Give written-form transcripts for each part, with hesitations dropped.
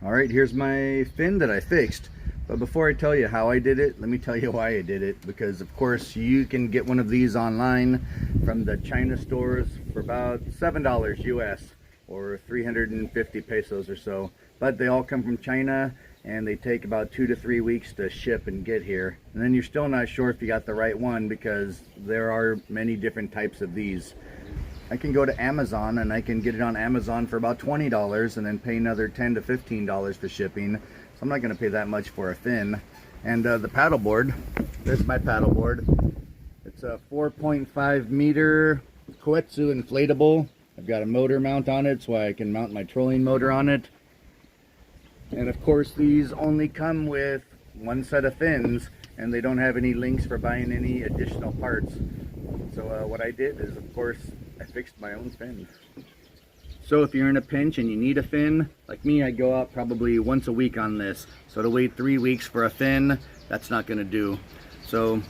All right, here's my fin that I fixed. But before I tell you how I did it, let me tell you why I did it. Because of course you can get one of these online from the China stores for about $7 US or 350 pesos or so. But they all come from China and they take about 2 to 3 weeks to ship and get here. And then you're still not sure if you got the right one because there are many different types of these. I can go to Amazon and I can get it on Amazon for about $20 and then pay another $10 to $15 for shipping. So I'm not going to pay that much for a fin. And the paddleboard, this is my paddleboard. It's a 4.5 meter Koetsu inflatable. I've got a motor mount on it so I can mount my trolling motor on it. And of course these only come with one set of fins and they don't have any links for buying any additional parts. So what I did is, of course, I fixed my own fin. So if you're in a pinch and you need a fin, like me, I go out probably once a week on this. So to wait 3 weeks for a fin, that's not going to do. So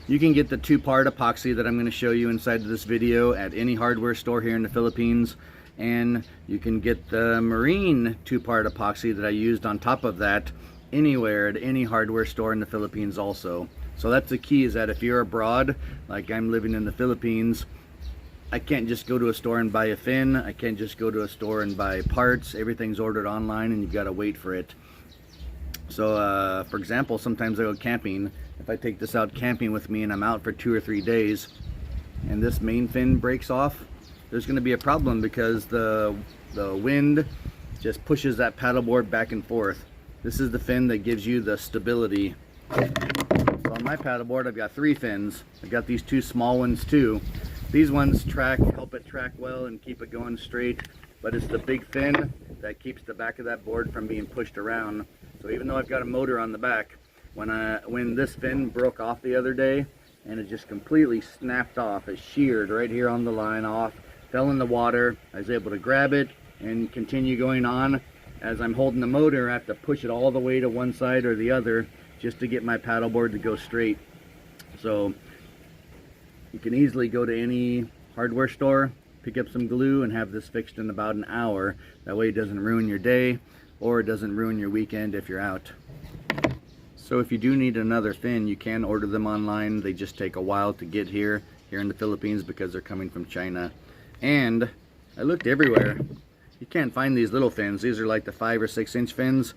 you can get the 2-part epoxy that I'm going to show you inside of this video at any hardware store here in the Philippines. And you can get the marine 2-part epoxy that I used on top of that anywhere at any hardware store in the Philippines also. So that's the key, is that if you're abroad, like I'm living in the Philippines, I can't just go to a store and buy a fin. I can't just go to a store and buy parts. Everything's ordered online and you've got to wait for it. So for example, sometimes I go camping. If I take this out camping with me and I'm out for 2 or 3 days and this main fin breaks off, there's going to be a problem because the wind just pushes that paddleboard back and forth. This is the fin that gives you the stability. So on my paddleboard I've got 3 fins. I've got these 2 small ones too. These ones help it track well and keep it going straight, but it's the big fin that keeps the back of that board from being pushed around. So even though I've got a motor on the back, when this fin broke off the other day and it just completely snapped off, it sheared right here on the line off, fell in the water, I was able to grab it and continue going on. As I'm holding the motor, I have to push it all the way to one side or the other just to get my paddleboard to go straight. So you can easily go to any hardware store, pick up some glue and have this fixed in about an hour. That way it doesn't ruin your day or it doesn't ruin your weekend if you're out. So if you do need another fin, you can order them online. They just take a while to get here in the Philippines because they're coming from China. And I looked everywhere. You can't find these little fins. These are like the 5 or 6 inch fins.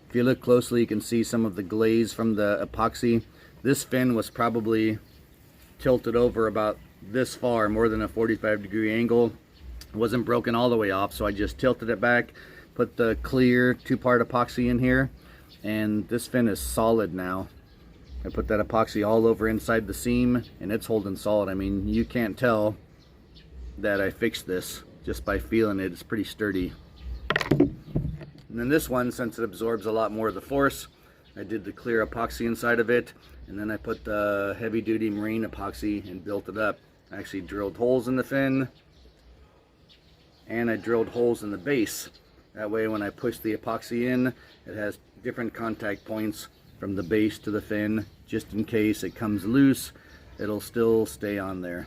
If you look closely, you can see some of the glaze from the epoxy. This fin was probably tilted over about this far, more than a 45-degree angle. It wasn't broken all the way off, so I just tilted it back, put the clear 2-part epoxy in here, and this fin is solid now. I put that epoxy all over inside the seam and it's holding solid. I mean, you can't tell that I fixed this just by feeling it. It's pretty sturdy. And then this one, since it absorbs a lot more of the force, I did the clear epoxy inside of it, and then I put the heavy-duty marine epoxy and built it up. I actually drilled holes in the fin and I drilled holes in the base. That way when I push the epoxy in, it has different contact points from the base to the fin, just in case it comes loose, it'll still stay on there.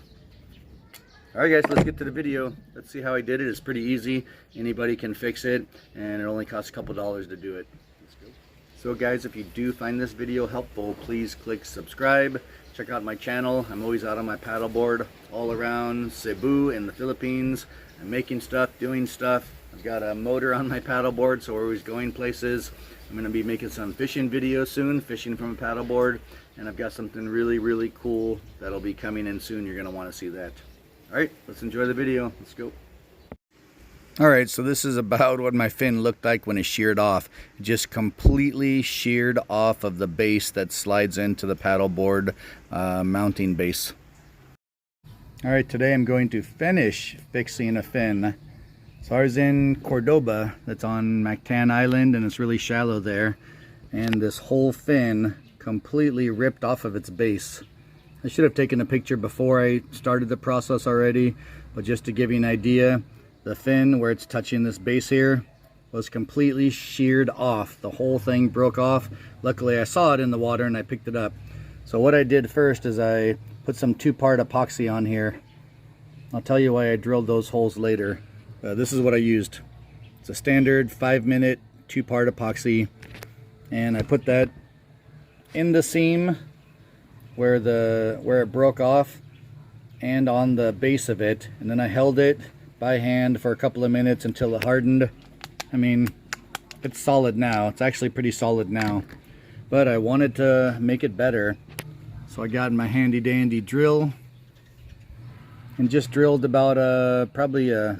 Alright guys, let's get to the video. Let's see how I did it. It's pretty easy. Anybody can fix it and it only costs a couple dollars to do it. Let's go. So guys, if you do find this video helpful, please click subscribe. Check out my channel. I'm always out on my paddleboard all around Cebu in the Philippines. I'm making stuff, doing stuff. I've got a motor on my paddleboard, so we're always going places. I'm going to be making some fishing videos soon, fishing from a paddleboard, and I've got something really cool that'll be coming in soon. You're going to want to see that. Alright, let's enjoy the video. Let's go. Alright, so this is about what my fin looked like when it sheared off. It just completely sheared off of the base that slides into the paddleboard mounting base. Alright, today I'm going to finish fixing a fin. So I was in Cordoba, that's on Mactan Island, and it's really shallow there. And this whole fin completely ripped off of its base. I should have taken a picture before I started the process already, but just to give you an idea, the fin where it's touching this base here was completely sheared off. The whole thing broke off. Luckily I saw it in the water and I picked it up. So what I did first is I put some 2-part epoxy on here. I'll tell you why I drilled those holes later. This is what I used. It's a standard 5-minute 2-part epoxy, and I put that in the seam where it broke off and on the base of it, and then I held it by hand for a couple of minutes until it hardened. I mean, it's solid now. It's actually pretty solid now, but I wanted to make it better, so I got my handy dandy drill and just drilled about probably a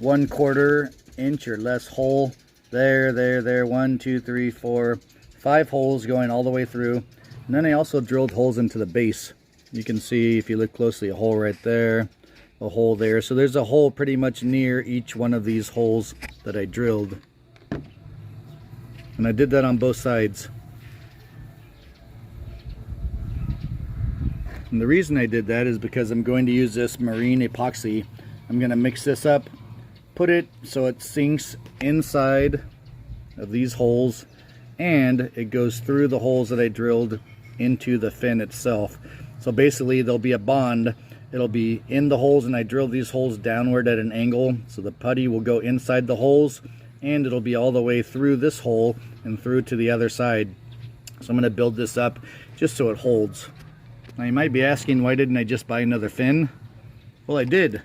1/4 inch or less hole there, 1, 2, 3, 4, 5 holes going all the way through. And then I also drilled holes into the base. You can see, if you look closely, a hole right there, a hole there. So there's a hole pretty much near each one of these holes that I drilled. And I did that on both sides. And the reason I did that is because I'm going to use this marine epoxy. I'm going to mix this up, put it so it sinks inside of these holes, and it goes through the holes that I drilled into the fin itself. So basically there'll be a bond. It'll be in the holes, and I drilled these holes downward at an angle, so the putty will go inside the holes, and it'll be all the way through this hole and through to the other side. So I'm going to build this up just so it holds. Now you might be asking, why didn't I just buy another fin? Well, I did,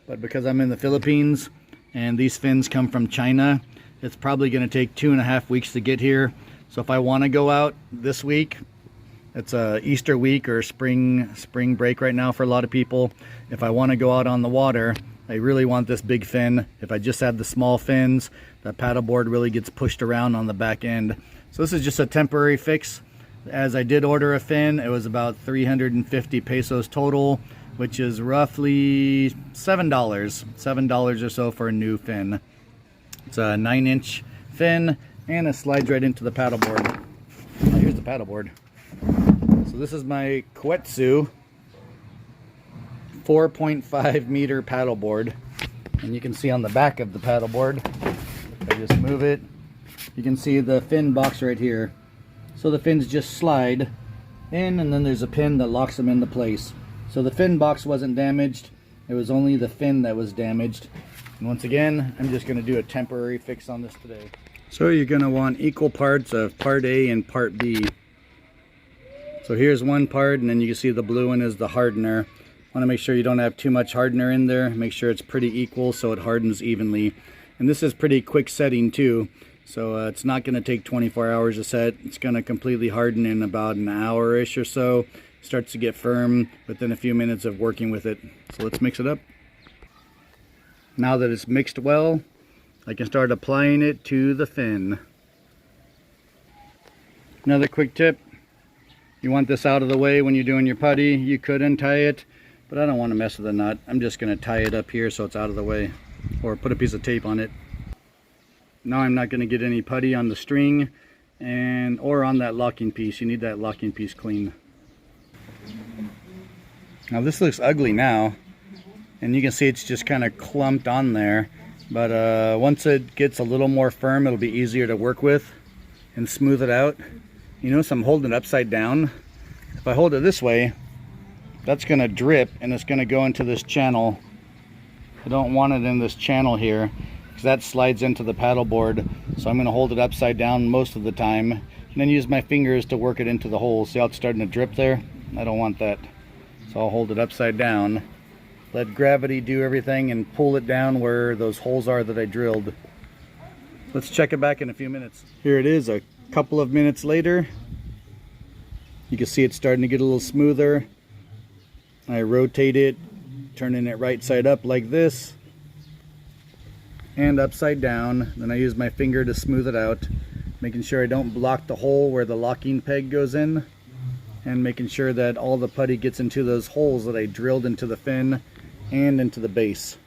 but because I'm in the Philippines and these fins come from China, it's probably going to take 2.5 weeks to get here. So if I want to go out this week, it's a Easter week or spring break right now for a lot of people. If I want to go out on the water, I really want this big fin. If I just had the small fins, the paddleboard really gets pushed around on the back end. So this is just a temporary fix. As I did order a fin, it was about 350 pesos total, which is roughly $7 or so for a new fin. It's a 9-inch fin, and it slides right into the paddleboard. Oh, here's the paddleboard. So this is my Koetsu 4.5 meter paddleboard, and you can see on the back of the paddleboard, if I just move it, you can see the fin box right here. So the fins just slide in, and then there's a pin that locks them into place. So the fin box wasn't damaged, it was only the fin that was damaged. And once again, I'm just going to do a temporary fix on this today. So you're going to want equal parts of part A and part B. So here's one part, and then you can see the blue one is the hardener. Want to make sure you don't have too much hardener in there. Make sure it's pretty equal so it hardens evenly. And this is pretty quick setting too. So it's not going to take 24 hours to set. It's going to completely harden in about an hour-ish or so. Starts to get firm within a few minutes of working with it. So let's mix it up. Now that it's mixed well, I can start applying it to the fin. Another quick tip. You want this out of the way when you're doing your putty. You could untie it, but I don't want to mess with the nut. I'm just going to tie it up here so it's out of the way, or put a piece of tape on it. Now I'm not going to get any putty on the string or on that locking piece. You need that locking piece clean. Now this looks ugly now, and you can see it's just kind of clumped on there, but once it gets a little more firm, it'll be easier to work with and smooth it out. You notice I'm holding it upside down. If I hold it this way, that's going to drip and it's going to go into this channel. I don't want it in this channel here because that slides into the paddleboard. So I'm going to hold it upside down most of the time and then use my fingers to work it into the hole. See how it's starting to drip there? I don't want that. So I'll hold it upside down, let gravity do everything, and pull it down where those holes are that I drilled. Let's check it back in a few minutes. Here it is a couple of minutes later. You can see it's starting to get a little smoother. I rotate it, turning it right side up like this and upside down. Then I use my finger to smooth it out, making sure I don't block the hole where the locking peg goes in, and making sure that all the putty gets into those holes that I drilled into the fin and into the base.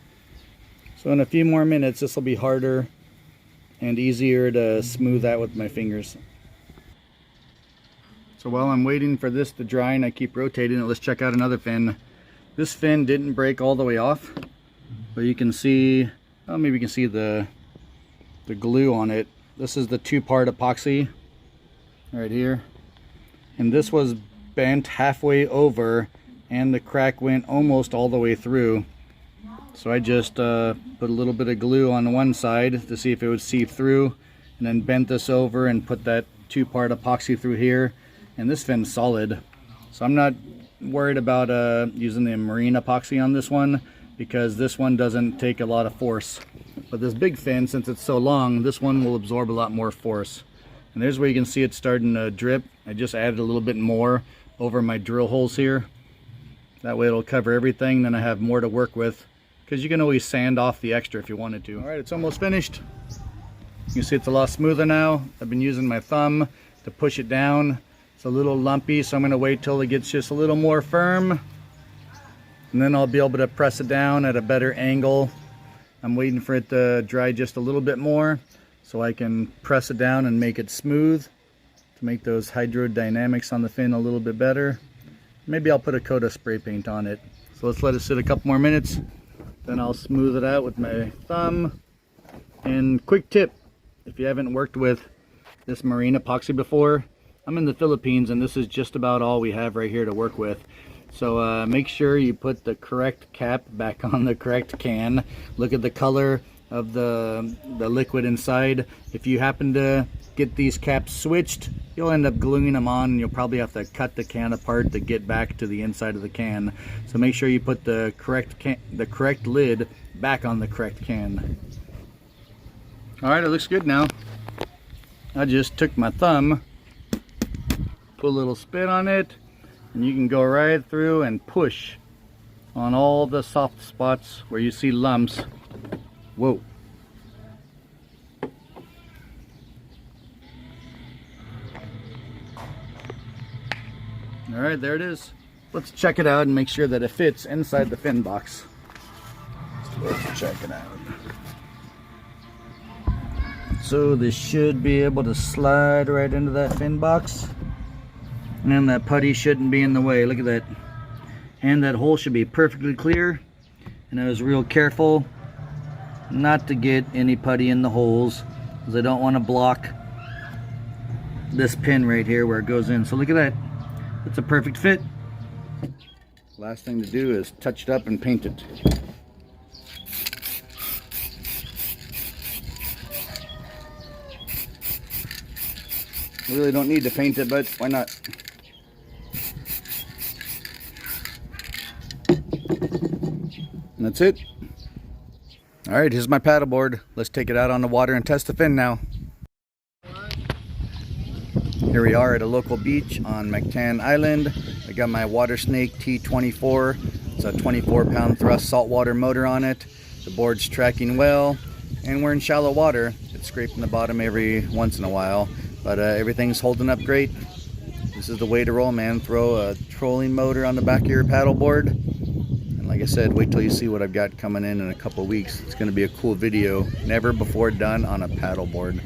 So in a few more minutes this will be harder and easier to smooth out with my fingers. So while I'm waiting for this to dry and I keep rotating it, let's check out another fin. This fin didn't break all the way off, but you can see, oh, maybe you can see the glue on it. This is the 2-part epoxy right here, and this was bent halfway over and the crack went almost all the way through. So I just put a little bit of glue on one side to see if it would seep through, and then bent this over and put that 2-part epoxy through here, and this fin's solid. So I'm not worried about using the marine epoxy on this one, because this one doesn't take a lot of force. But this big fin, since it's so long, this one will absorb a lot more force. And there's where you can see it starting to drip. I just added a little bit more over my drill holes here. That way it'll cover everything, then I have more to work with, because you can always sand off the extra if you wanted to. All right, it's almost finished. You can see it's a lot smoother now. I've been using my thumb to push it down. It's a little lumpy, so I'm going to wait till it gets just a little more firm, and then I'll be able to press it down at a better angle. I'm waiting for it to dry just a little bit more so I can press it down and make it smooth to make those hydrodynamics on the fin a little bit better. Maybe I'll put a coat of spray paint on it. So let's let it sit a couple more minutes, then I'll smooth it out with my thumb. And quick tip, if you haven't worked with this marine epoxy before, I'm in the Philippines and this is just about all we have right here to work with. So make sure you put the correct cap back on the correct can. Look at the color of the liquid inside. If you happen to get these caps switched, you'll end up gluing them on, and you'll probably have to cut the can apart to get back to the inside of the can. So make sure you put the correct lid back on the correct can. All right, it looks good now. I just took my thumb, put a little spit on it, and you can go right through and push on all the soft spots where you see lumps. Whoa. All right, there it is. Let's check it out and make sure that it fits inside the fin box. Let's check it out. So this should be able to slide right into that fin box. And that putty shouldn't be in the way. Look at that. And that hole should be perfectly clear. And I was real careful not to get any putty in the holes, because I don't want to block this pin right here where it goes in. So look at that. It's a perfect fit. Last thing to do is touch it up and paint it. Really don't need to paint it, but why not? And that's it. All right, here's my paddleboard. Let's take it out on the water and test the fin now. Here we are at a local beach on Mactan Island. I got my Water Snake T24. It's a 24-pound thrust saltwater motor on it. The board's tracking well, and we're in shallow water. It's scraping the bottom every once in a while, but everything's holding up great. This is the way to roll, man. Throw a trolling motor on the back of your paddleboard. Like I said, wait till you see what I've got coming in a couple of weeks. It's going to be a cool video, never before done on a paddleboard.